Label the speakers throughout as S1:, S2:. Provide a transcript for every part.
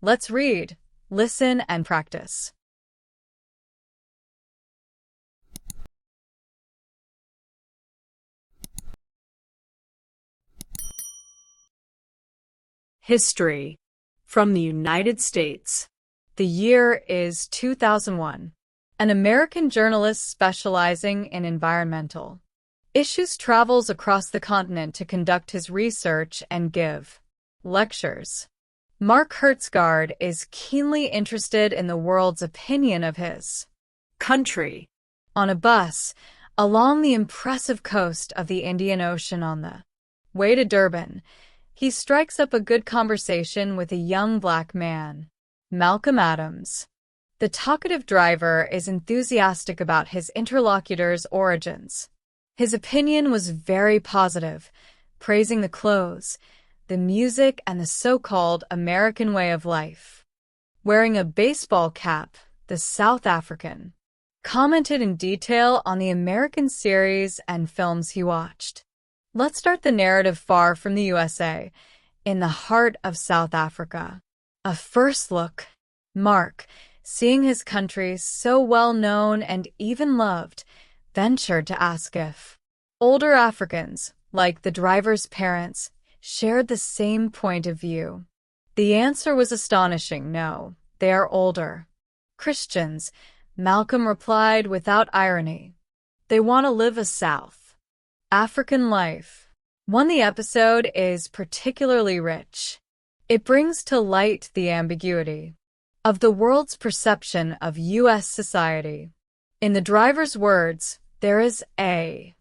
S1: Let's read, listen, and practice. History. From the United States. The year is 2001. An American journalist specializing in environmental issues travels across the continent to conduct his research and give lectures. Mark Hertsgaard is keenly interested in the world's opinion of his country. On a bus, along the impressive coast of the Indian Ocean on the way to Durban, he strikes up a good conversation with a young black man, Malcolm Adams. The talkative driver is enthusiastic about his interlocutor's origins. His opinion was very positive, praising the clothes, the music, and the so-called American way of life. Wearing a baseball cap, the South African commented in detail on the American series and films he watched. Let's start the narrative far from the USA, in the heart of South Africa. A first look. Mark, seeing his country so well known and even loved, ventured to ask if older Africans, like the driver's parents, shared the same point of view. The answer was astonishing. No, they are older. Christians, Malcolm replied without irony. They want to live a South African life. The episode is particularly rich. It brings to light the ambiguity of the world's perception of U.S. society. In the driver's words, there is a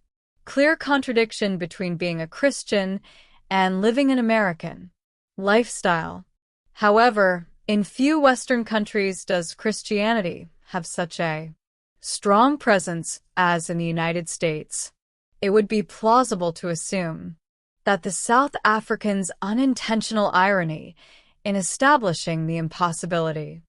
S1: clear contradiction between being a Christian and living an American lifestyle. However, in few Western countries does Christianity have such a strong presence as in the United States. It would be plausible to assume that the South Africans' unintentional irony in establishing the impossibility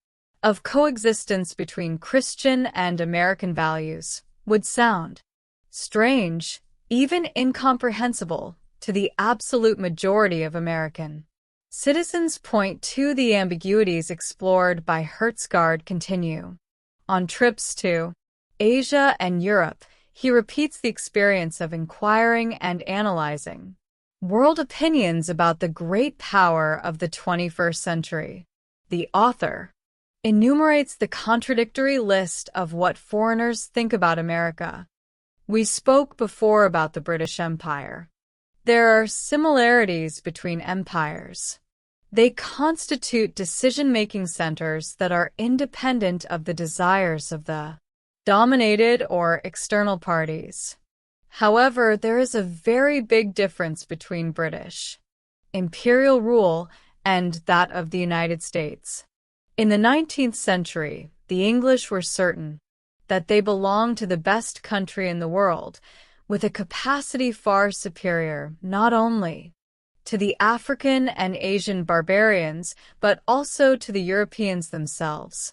S1: of coexistence between Christian and American values would sound strange, even incomprehensible, to the absolute majority of American citizens. Point to the ambiguities explored by Hertsgaard continue. On trips to Asia and Europe, he repeats the experience of inquiring and analyzing world opinions about the great power of the 21st century. The author enumerates the contradictory list of what foreigners think about America. We spoke before about the British Empire. There are similarities between empires. They constitute decision-making centers that are independent of the desires of the dominated or external parties. However, there is a very big difference between British imperial rule and that of the United States. In the 19th century, the English were certain that they belonged to the best country in the world, with a capacity far superior not only to the African and Asian barbarians, but also to the Europeans themselves.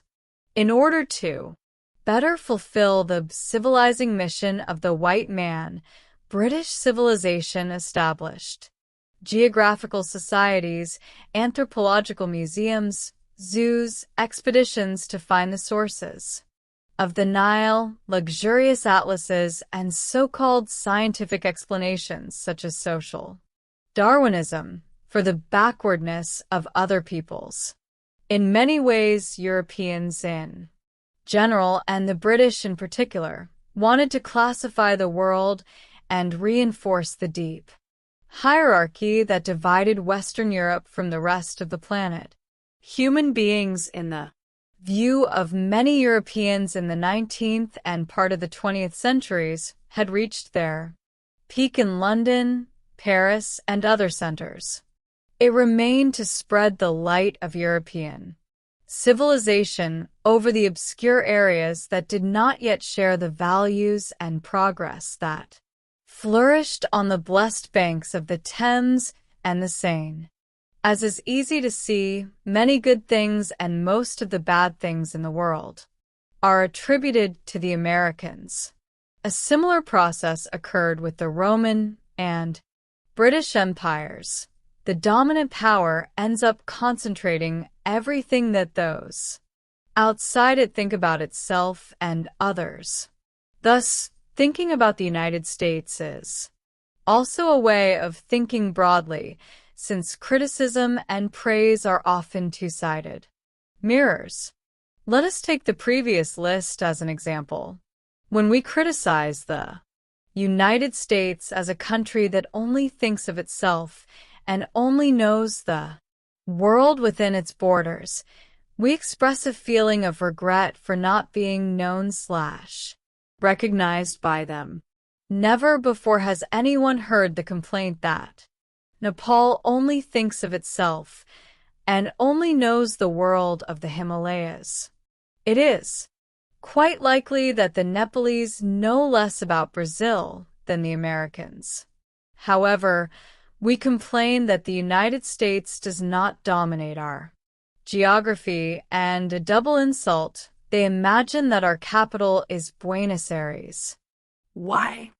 S1: In order to better fulfill the civilizing mission of the white man, British civilization established geographical societies, anthropological museums, zoos, expeditions to find the sources of the Nile, luxurious atlases, and so-called scientific explanations such as social Darwinism for the backwardness of other peoples. In many ways, Europeans in general, and the British in particular, wanted to classify the world and reinforce the deep hierarchy that divided Western Europe from the rest of the planet. Human beings, in the view of many Europeans in the 19th and part of the 20th centuries, had reached their peak in London, Paris, and other centers. It remained to spread the light of European civilization over the obscure areas that did not yet share the values and progress that flourished on the blessed banks of the Thames and the Seine. As is easy to see, many good things and most of the bad things in the world are attributed to the Americans. A similar process occurred with the Roman and British empires. The dominant power ends up concentrating everything that those outside it think about itself and others. Thus, thinking about the United States is also a way of thinking broadly, since criticism and praise are often two-sided mirrors. Let us take the previous list as an example. When we criticize the United States as a country that only thinks of itself and only knows the world within its borders, we express a feeling of regret for not being known/recognized by them. Never before has anyone heard the complaint that Nepal only thinks of itself and only knows the world of the Himalayas. It is quite likely that the Nepalese know less about Brazil than the Americans. However, we complain that the United States does not dominate our geography, and a double insult, they imagine that our capital is Buenos Aires.
S2: Why?